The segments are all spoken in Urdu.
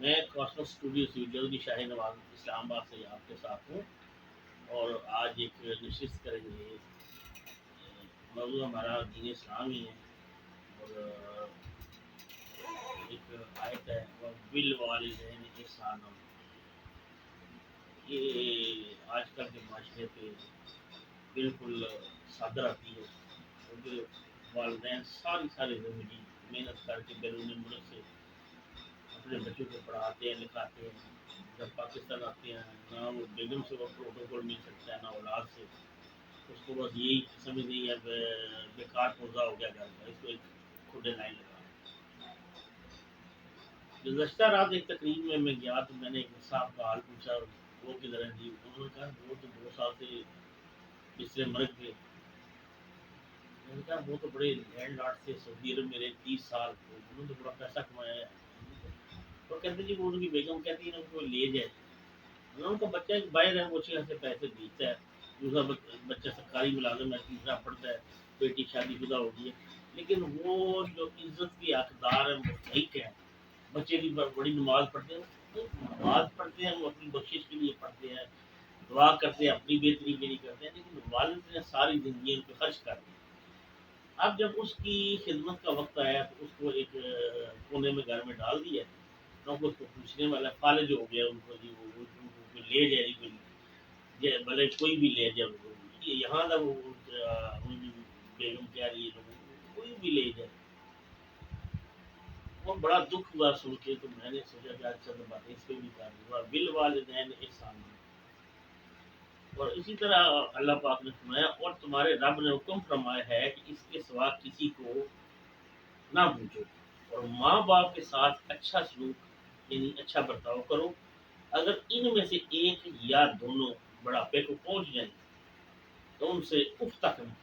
میں کاسموس اسٹوڈیو سے جلدی شاہ نواز اسلام آباد سے آپ کے ساتھ ہوں، اور آج ایک نشست کریں گے۔ موضوع ہمارا دین اسلام ہی ہے، اور ایک آیت ہے وہ بل والدین احسان۔ یہ آج کل کے معاشرے پہ بالکل صادر آتی ہے، کیونکہ والدین ساری زندگی محنت کر کے بیرون ملک سے اپنے بچوں کو پڑھاتے ہیں لکھاتے ہیں، جب پاکستان آتے ہیں نہ وہ بیگم سے وہ پروٹوکول مل سکتا ہے نہ اولاد سے، اس کو بس یہی سمجھ نہیں ہے بیکار پودا ہو گیا گھر کا، اس کو ایک کھڈے لائن لگا۔ گزشتہ رات ایک تقریب میں گیا تو میں نے ایک صاحب کا حال پوچھا، وہ کدھر ہے جی؟ انہوں نے کہا وہ تو 2 سال سے پچھلے مرگ گئے۔ میں نے کہا وہ تو بڑے لینڈ لارڈ تھے سعودی عرب میں رہے 30 سال، انہوں نے تو بڑا پیسہ کمایا ہے۔ تو کہتے جی وہ ان کی بیگم کہتی ہے نا ان کو لے جائے، ان کا بچہ ایک باہر ہے، وہ اچھے خاصے پیسے بیچتا ہے، دوسرا بچہ سرکاری ملازم ہے، تیسرا پڑھتا ہے، بیٹی شادی شدہ ہوگی ہے، لیکن وہ جو عزت کے حقدار ہیں مستحق ہیں، بچے کی بڑی نماز پڑھتے ہیں، نماز پڑھتے ہیں وہ اپنی بخشش کے لیے پڑھتے ہیں، دعا کرتے ہیں اپنی بہتری کے لیے کرتے ہیں، لیکن والد نے ساری زندگی ان پہ خرچ کر دی۔ اب جب اس کی خدمت کا وقت آیا تو اس کو ایک کونے میں گھر میں ڈال دیا، نہ کو اس کو پوچھنے والا فالج ہو گیا ان کو، جی وہ ان کو لے جائے گی کوئی، بھلے کوئی بھی لے جائے ان کو، یہاں تک وہ ان کی بیگم کہہ رہی ہے لوگوں کو کوئی بھی لے جائے۔ وہ بڑا دکھ ہوا سن کے، تو میں نے سوچا کہ اچھا تو بات اس پہ بھی کام ہوا بل والدین احسان۔ اور اسی طرح اللہ پاک نے فرمایا اور تمہارے رب نے حکم فرمایا ہے کہ اس کے سوا کسی کو نہ پوچھو، اور ماں باپ کے ساتھ اچھا سلوک یعنی اچھا برتاؤ کرو، اگر ان میں سے ایک یا دونوں بڑھاپے کو پہنچ جائیں تو ان سے اف تک نہ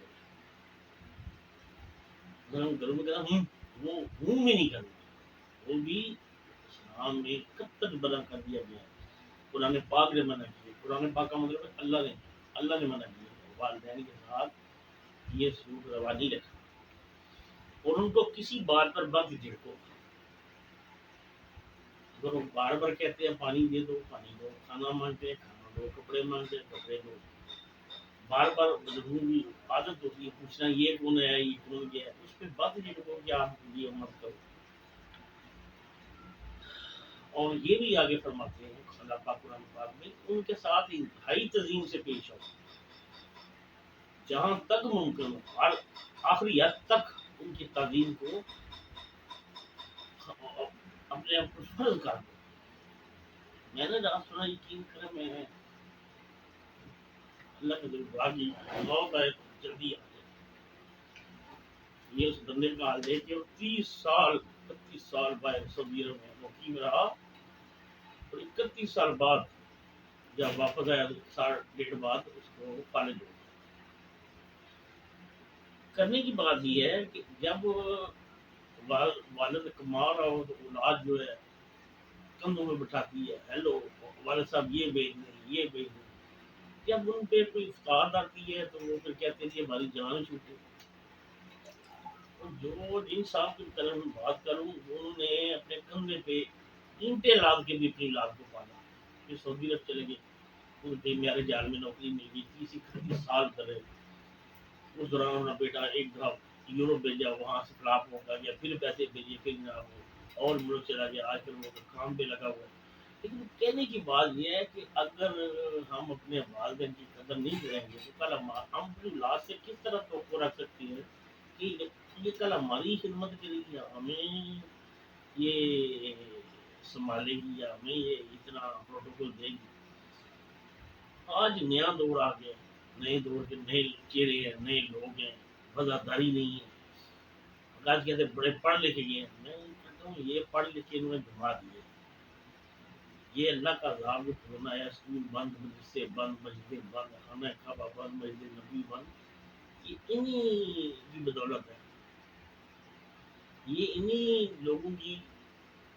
کرو، گھروں میں کہنا وہ ہوں میں نہیں کروں، وہ بھی اسلام میں کب تک بنا کر دیا گیا ہے، قرآن پاک نے منع کیا، قرآن پاک کا مطلب ہے اللہ نے منع کیا والدین کے ساتھ یہ سلوک روا نہیں رکھا، اور ان کو کسی بات پر بد جھڑکو، اگر وہ بار بار کہتے ہیں پانی دے دو پانی دو، کھانا مانگتے ہیں کھانا دو، کپڑے مانگتے ہیں کپڑے دو، بار بار ضروری عادت ہوتی ہے پوچھنا یہ کون ہے یہ کون گیا ہے، اس پہ بد جھڑکو کہ آپ یہ مت کرو۔ اور یہ بھی آگے فرماتے ہیں اللہ پاک قرآن پاک میں ان کے ساتھ انتہائی تزئین سے پیش آؤ، جہاں تک ممکن ہو، ہر آخری حد تک ان کی تعظیم کو اپنے آپ کو فرض کر دو۔ میں نے جہاں سنا یقین کرے میں اللہ کے دل باغی موت آئے تو جلدی آ جائے، یہ اس بندے کا حال دیکھ کے 30 سال 31 سال باہر سعودی عرب میں مقیم رہا، اور 31 سال بعد جب واپس آیا تو 1.5 سال بعد اس کو فالج ہو گیا۔ کرنے کی بات یہ ہے کہ جب والد کما رہا ہو تو اولاد جو ہے کندھوں میں بٹھاتی ہے، ہیلو والد صاحب یہ بیچ دیں یہ بیچ دیں، جب ان پہ کوئی افطار آتی ہے تو وہ پھر کہتے ہیں کہ ہماری جان چھوٹے۔ اور جو جن صاحب کی طرف میں بات کروں انہوں نے اپنے کندھے پہ اینٹیں لاد کے بھی اپنی اولاد کو پالا، پھر سعودی عرب چلے گئے، ان پہ میرے جال میں نوکری مل گئی، 30 31 سال کرے، اس دوران انہوں نے بیٹا ایک دفعہ یورپ بھیجا، وہاں سے فلاپ ہو گیا، پھر پیسے بھیجے، پھر جناب وہ اور ملک چلا گیا، آج کل وہ کام پہ لگا ہوا ہے۔ لیکن کہنے کی بات یہ ہے کہ اگر ہم اپنے والدین کی قدر نہیں کریں گے تو کل ہم اپنی اولاد سے کس طرح توقع رکھ سکتے ہیں کہ یہ کل ہماری خدمت کرے گی، ہمیں یہ سنبھالے گی یا ہمیں یہ اتنا پروٹوکول دے گی۔ آج نیا دور آ گیا، نئے دور کے نئے چہرے ہیں، نئے لوگ ہیں، وفاداری نہیں ہے، آج کہتے بڑے پڑھ لکھے گئے ہیں، میں کہتا ہوں یہ پڑھ لکھے انہوں نے گھما دیے، یہ اللہ کا عذاب جو ہونا ہے، اسکول بند، مدرسے بند، مسجدیں بند، خانہ کعبہ بند، مسجد نبی بند، یہ انہی کی بدولت ہے، یہ انہی لوگوں کی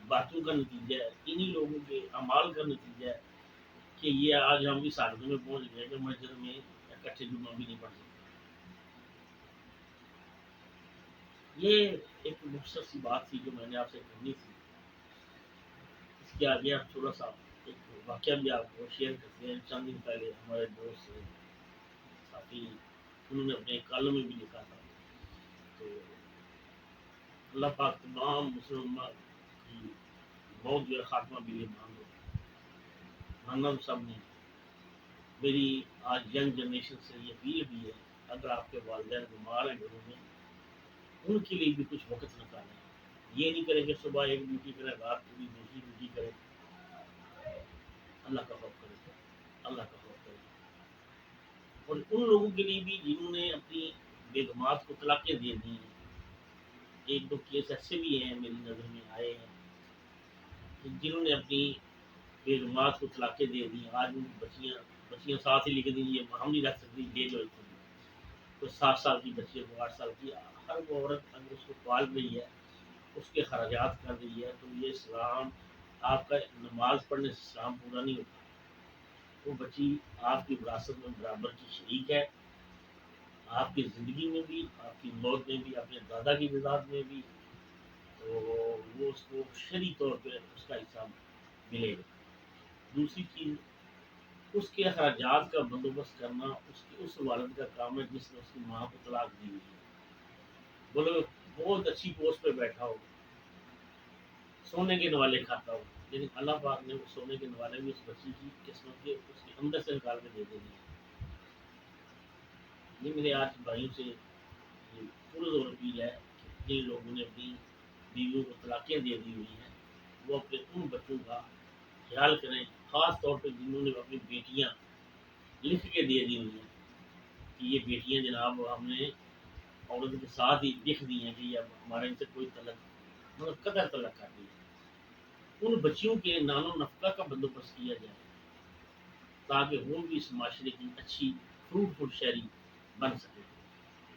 باتوں کا نتیجہ ہے، انہی لوگوں کے اعمال کا نتیجہ ہے کہ یہ آج ہم اس حالت میں پہنچ گئے کہ مسجد میں اکٹھے جمعہ بھی نہیں پڑھ سکتے۔ یہ ایک مختصر سی بات تھی جو میں نے آپ سے کرنی تھی، اس کے آگے آپ تھوڑا سا ایک واقعہ بھی آپ کو شیئر کرتے ہیں. چند دن پہلے ہمارے دوست ساتھی انہوں نے اپنے کالم میں بھی لکھا تھا. تو اللہ پاک تمام مسلمان کی بہت جو ہے خاتمہ بھی یہ ماننا سب نے. میری آج ینگ جنریشن سے یہ اپیل بھی ہے، اگر آپ کے والدین بیمار ہیں گھروں میں، ان کے لیے بھی کچھ وقت نکالیں. یہ نہیں کریں کہ صبح ایک ڈیوٹی کریں، رات کو بھی دوسری ڈیوٹی کریں. اللہ کا خوف کریں، اللہ کا خوف کریں. اور ان لوگوں کے لیے بھی جنہوں نے اپنی بیگمات کو طلاقیں دے دی ہیں. ایک دو کیس ایسے بھی ہیں میری نظر میں آئے ہیں جنہوں نے اپنی بیگمات کو طلاقیں دے دی. آج ان بچیاں ساتھ ہی لکھ دیں یہ ہم نہیں رکھ سکتی، جیل ہوئی تھی. تو 7 سال کی بچی کو 8 سال کی، ہر وہ عورت اگر اس کو پال رہی ہے، اس کے خراجات کر رہی ہے، تو یہ اسلام آپ کا نماز پڑھنے سے اسلام پورا نہیں ہوتا. وہ بچی آپ کی وراثت میں برابر کی شریک ہے، آپ کی زندگی میں بھی، آپ کی موت میں بھی، اپنے دادا کی جائیداد میں بھی. تو وہ اس کو شرعی طور پہ اس کا حصہ ملے گا. دوسری چیز، اس کے اخراجات کا بندوبست کرنا اس والد کا کام ہے جس نے اس کی ماں کو طلاق دی ہوئی ہے. بولو بہت اچھی پوسٹ پہ بیٹھا ہو، سونے کے نوالے کھاتا ہو، لیکن اللہ پاک نے وہ سونے کے نوالے بھی اس بچی کی قسمت کے اس کے اندر سے نکال کے دے دیں گے. یہ میرے آج بھائیوں سے پورا زور اپیل ہے کہ جن لوگوں نے اپنی بیویوں کو طلاقیں دے دی ہوئی ہیں، وہ اپنے ان بچوں کا خیال کریں، خاص طور پہ جنہوں نے اپنی بیٹیاں لکھ کے دے دی ہوئی ہیں کہ یہ بیٹیاں جناب ہم نے عورت کے ساتھ ہی لکھ دی ہیں کہ یہ اب ہمارے ان سے کوئی تعلق مطلب قطع تعلق کر دی ہے. ان بچیوں کے نان و نفقہ کا بندوبست کیا جائے تاکہ وہ بھی اس معاشرے کی اچھی فروٹفل شہری بن سکے،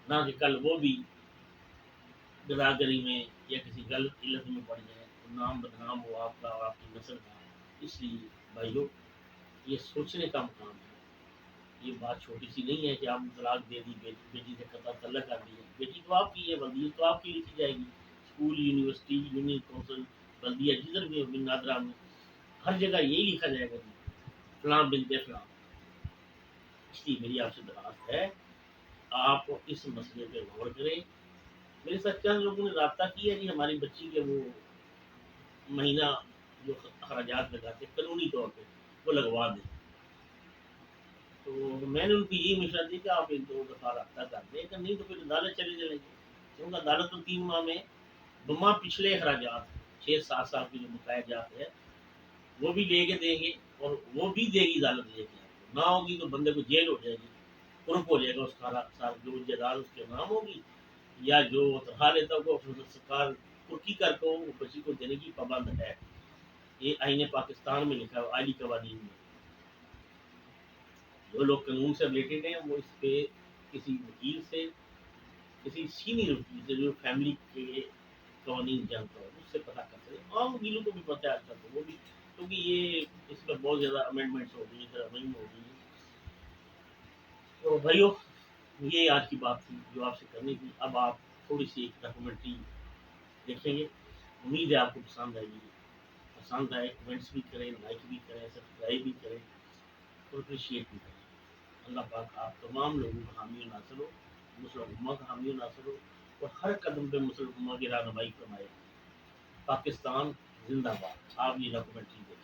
نہ کہ کل وہ بھی گداگری میں یا کسی غلط علت میں پڑ جائے، نام بدنام ہو آپ کا اور آپ کی نسل کا. اس لیے بھائیوں، یہ سوچنے کا مقام ہے. یہ بات چھوٹی سی نہیں ہے کہ آپ طلاق دے دی، بیٹی سے قطع تعلق کر دی ہے. بیٹی تو آپ کی ہے، بلدیت تو آپ کی لکھی جائے گی. اسکول، یونیورسٹی، یونین کونسل، بلدیہ جدھر بھی ہوگی، نادرا میں ہر جگہ یہی لکھا جائے گا جی فلاں بنت فلاں. اس لیے میری آپ سے درخواست ہے آپ اس مسئلے پہ غور کریں. میرے ساتھ چند لوگوں نے رابطہ کیا جی ہماری بچی کے وہ مہینہ جو اخراجات لگاتے قانونی طور پہ وہ لگوا دیں. تو میں نے ان کو یہی مشورہ دی کہ آپ 1-2 دفعہ رابطہ کر دیں، کہ نہیں تو پھر عدالت چلے جائیں گے. کیونکہ عدالت تو 3 ماہ میں بما پچھلے اخراجات 6-7 سال کی جو بقایا جات ہے وہ بھی لے کے دیں گے، اور وہ بھی دے گی عدالت لے کے. نہ ہوگی تو بندے کو جیل ہو جائے گی، قرب ہو جائے گا اس کا جو جائیداد اس کے نام ہوگی، یا جو تنخواہ لیتا ہوگا سرکار ترکی کر کے وہ بچی کو دینے کی پابند ہے. یہ آئین پاکستان میں لکھا ہے، عالی قوانین میں. جو لوگ قانون سے ریلیٹڈ ہیں وہ اس پہ کسی وکیل سے، کسی سینئر وکیل سے جو فیملی کے قوانین جانتا ہو اس سے پتہ کر سکتے ہیں. عام وکیلوں کو بھی پتہ ہے آج کل تو وہ بھی، کیونکہ یہ اس پر بہت زیادہ امینڈمنٹس ہو گئی ہیں، ترامیم ہو گئی ہیں. تو بھائیو، یہ آج کی بات تھی جو آپ سے کرنی تھی. اب آپ تھوڑی سی ایک ڈاکومنٹری دیکھیں گے، امید ہے آپ کو پسند آئے گی. پسند آئے کمنٹس بھی کریں، لائک بھی کریں، سبسکرائب بھی کریں اور اپریشیٹ بھی کریں. اللہ پاک آپ تمام لوگوں کا حامی و ناصر ہو، مسلم امہ کا حامی و ناصر ہو، اور ہر قدم پہ مسلم امہ کی رہنمائی فرمائے. پاکستان زندہ باد. آپ یہ ڈاکومنٹری دیکھیں.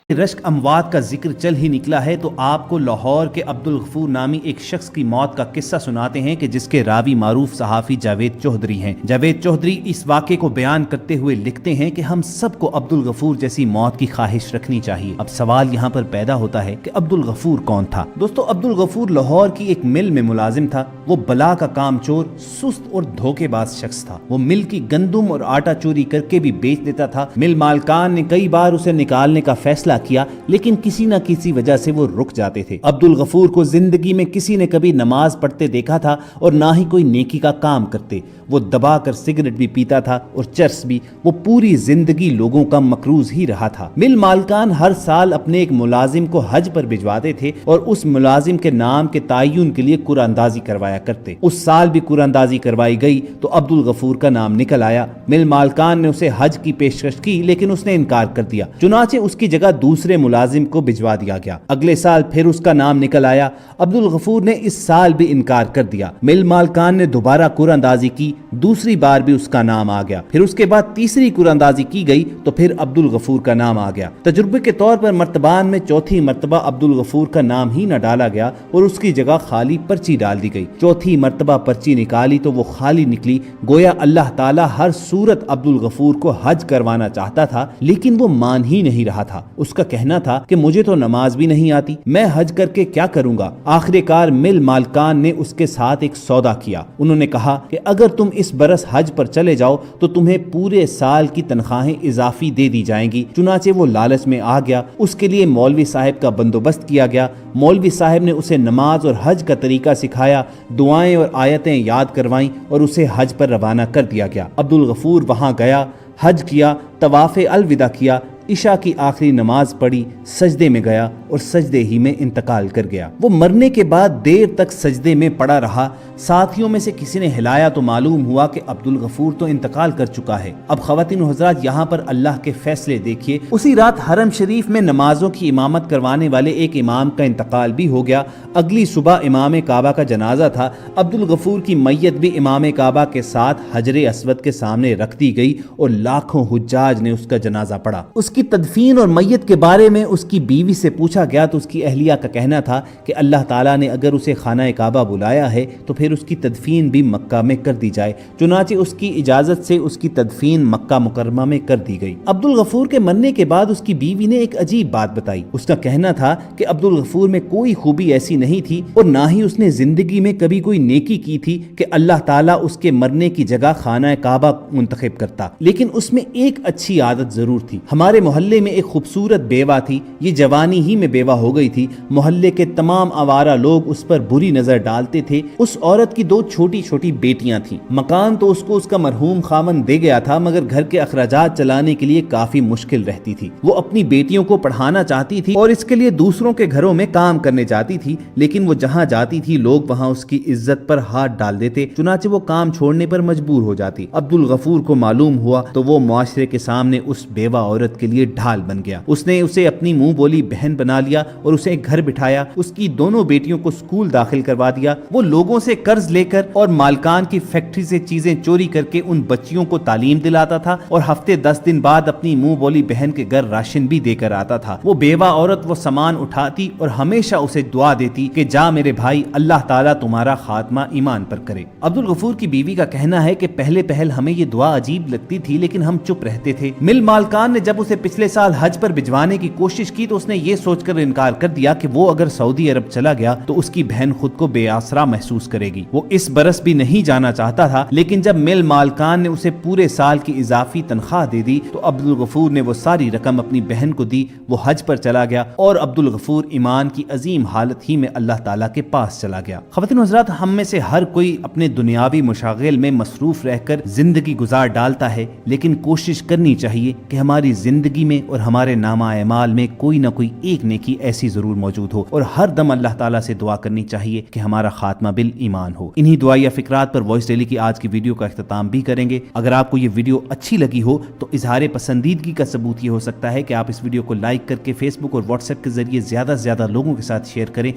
رشک اموات کا ذکر چل ہی نکلا ہے تو آپ کو لاہور کے عبدالغفور نامی ایک شخص کی موت کا قصہ سناتے ہیں کہ جس کے راوی معروف صحافی جاوید چوہدری ہیں. جاوید چوہدری اس واقعے کو بیان کرتے ہوئے لکھتے ہیں کہ ہم سب کو عبدالغفور جیسی موت کی خواہش رکھنی چاہیے. اب سوال یہاں پر پیدا ہوتا ہے کہ عبدالغفور کون تھا؟ دوستو، عبدالغفور لاہور کی ایک مل میں ملازم تھا. وہ بلا کا کام چور، سست اور دھوکے باز شخص تھا. وہ مل کی گندم اور آٹا چوری کر کے بھی بیچ دیتا تھا. مل مالکان نے کئی بار اسے نکالنے کا فیصلہ حوصلہ کیا لیکن کسی نہ کسی وجہ سے وہ رک جاتے تھے۔ عبد الغفور کو زندگی میں کسی نے کبھی نماز پڑھتے دیکھا تھا اور نہ ہی کوئی نیکی کا کام کرتے۔ وہ دبا کر سگریٹ بھی پیتا تھا اور چرس بھی۔ وہ پوری زندگی لوگوں کا مکروز ہی رہا تھا۔ مل مالکان ہر سال اپنے ایک ملازم کو حج پر بھجواتے تھے اور اس ملازم کے نام کے تعین کے لیے قرآن اندازی کروایا کرتے۔ اس سال بھی قرآن اندازی کروائی گئی تو عبد الغفور کا نام نکل آیا۔ مل مالکان نے اسے حج کی پیشکش کی لیکن اس نے انکار کر دیا، چنانچہ اس کی جگہ دوسرے ملازم کو بھجوا دیا گیا۔ اگلے سال پھر اس کا نام نکل آیا۔ عبد الغفور نے اس سال بھی انکار کر دیا۔ مل مالکان نے دوبارہ قرآن اندازی کی، دوسری بار بھی اس کا نام آ گیا۔ پھر اس کے بعد تیسری قرآن اندازی کی گئی تو پھر عبد الغفور کا نام آ گیا۔ تجربے کے طور پر مرتبان میں چوتھی مرتبہ عبد الغفور کا نام ہی نہ ڈالا گیا اور اس کی جگہ خالی پرچی ڈال دی گئی۔ چوتھی مرتبہ پرچی نکالی تو وہ خالی نکلی، گویا اللہ تعالیٰ ہر صورت عبد الغفور کو حج کروانا چاہتا تھا لیکن وہ مان ہی نہیں رہا تھا۔ اس کا کہنا تھا کہ مجھے تو نماز بھی نہیں آتی، میں حج کر کے کیا کروں گا۔ آخر کار مل مالکان نے اس کے ساتھ ایک سودا کیا۔ انہوں نے کہا کہ اگر تم اس برس حج پر چلے جاؤ تو تمہیں پورے سال کی تنخواہیں اضافی دے دی جائیں گی۔ چنانچہ وہ لالچ میں آ گیا۔ اس کے لیے مولوی صاحب کا بندوبست کیا گیا۔ مولوی صاحب نے اسے نماز اور حج کا طریقہ سکھایا، دعائیں اور آیتیں یاد کروائیں اور اسے حج پر روانہ کر دیا گیا۔ عبد الغفور وہاں گیا، حج کیا، طواف الوداع کیا، عشاء کی آخری نماز پڑھی، سجدے میں گیا اور سجدے ہی میں انتقال کر گیا۔ وہ مرنے کے بعد دیر تک سجدے میں پڑا رہا۔ ساتھیوں میں سے کسی نے ہلایا تو معلوم ہوا کہ عبد الغفور تو انتقال کر چکا ہے۔ اب خواتین و حضرات یہاں پر اللہ کے فیصلے دیکھیے۔ اسی رات حرم شریف میں نمازوں کی امامت کروانے والے ایک امام کا انتقال بھی ہو گیا۔ اگلی صبح امام کعبہ کا جنازہ تھا۔ عبد الغفور کی میت بھی امام کعبہ کے ساتھ حجر اسود کے سامنے رکھ دی گئی اور لاکھوں حجاج نے اس کا جنازہ پڑھا۔ اس کی تدفین اور میت کے بارے میں اس کی بیوی سے پوچھا گیا تو اس کی اہلیہ کا کہنا تھا کہ اللہ تعالیٰ نے اگر اسے خانہ کعبہ بلایا ہے تو پھر اس کی تدفین بھی مکہ میں کر دی جائے۔ چنانچہ اس کی اجازت سے اس کی تدفین مکہ مکرمہ میں کر دی گئی۔ عبد الغفور کے مرنے کے بعد اس کی بیوی نے ایک عجیب بات بتائی۔ اس کا کہنا تھا کہ عبد الغفور میں کوئی خوبی ایسی نہیں تھی اور نہ ہی اس نے زندگی میں کبھی کوئی نیکی کی تھی کہ اللہ تعالیٰ اس کے مرنے کی جگہ خانہ کعبہ منتخب کرتا، لیکن اس میں ایک اچھی عادت ضرور تھی۔ ہمارے محلے میں ایک خوبصورت بیوہ تھی، یہ جوانی ہی میں بیوہ ہو گئی تھی۔ محلے کے تمام آوارہ لوگ اس پر بری نظر ڈالتے تھے۔ اس عورت کی 2 چھوٹی چھوٹی بیٹیاں تھیں۔ مکان تو اس کو اس کا مرحوم خاوند دے گیا تھا مگر گھر کے اخراجات چلانے کے لیے کافی مشکل رہتی تھی۔ وہ اپنی بیٹیوں کو پڑھانا چاہتی تھی اور اس کے لیے دوسروں کے گھروں میں کام کرنے جاتی تھی، لیکن وہ جہاں جاتی تھی لوگ وہاں اس کی عزت پر ہاتھ ڈال دیتے، چنانچہ وہ کام چھوڑنے پر مجبور ہو جاتی۔ عبد الغفور کو معلوم ہوا تو وہ معاشرے کے سامنے اس بیوہ عورت کے لیے ڈھال بن گیا۔ اس نے اسے اپنی منہ بولی بہن بنا لیا اور اسے گھر بٹھایا۔ اس کی دونوں بیٹیوں کو اسکول داخل کروا دیا۔ وہ لوگوں سے قرض لے کر اور مالکان کی فیکٹری سے چیزیں چوری کر کے ان بچیوں کو تعلیم دلاتا تھا اور ہفتے 10 دن بعد اپنی منہ بولی بہن کے گھر راشن بھی دے کر آتا تھا۔ وہ بیوہ عورت وہ سامان اٹھاتی اور ہمیشہ اسے دعا دیتی کہ جا میرے بھائی، اللہ تعالیٰ تمہارا خاتمہ ایمان پر کرے۔ عبد الغفور کی بیوی کا کہنا ہے کہ پہلے پہل ہمیں یہ دعا عجیب لگتی تھی لیکن ہم چپ رہتے تھے۔ مل مالکان نے جب اسے پچھلے سال حج پر بھجوانے کی کوشش کی تو اس نے یہ سوچ کر انکار کر دیا کہ وہ اگر سعودی عرب چلا گیا تو اس کی بہن خود کو بے آسرا محسوس کرے گی۔ وہ اس برس بھی نہیں جانا چاہتا تھا، لیکن جب مل مالکان نے اسے پورے سال کی اضافی تنخواہ دے دی تو عبد الغفور نے وہ ساری رقم اپنی بہن کو دی۔ وہ حج پر چلا گیا اور عبد الغفور ایمان کی عظیم حالت ہی میں اللہ تعالیٰ کے پاس چلا گیا۔ خواتین و حضرات، ہم میں سے ہر کوئی اپنے دنیاوی مشاغل میں مصروف رہ کر زندگی گزار ڈالتا ہے، لیکن کوشش کرنی چاہیے کہ ہماری زندگی میں اور ہمارے نامہ اعمال میں کوئی نہ کوئی ایک نیکی ایسی ضرور موجود ہو، اور ہر دم اللہ تعالیٰ سے دعا کرنی چاہیے کہ ہمارا خاتمہ بالایمان ہو۔ انہی دعائیہ فکرات پر وائس ڈیلی کی آج کی ویڈیو کا اختتام بھی کریں گے۔ اگر آپ کو یہ ویڈیو اچھی لگی ہو تو اظہار پسندیدگی کا ثبوت یہ ہو سکتا ہے کہ آپ اس ویڈیو کو لائک کر کے فیس بک اور واٹس ایپ کے ذریعے زیادہ سے زیادہ لوگوں کے ساتھ شیئر کریں۔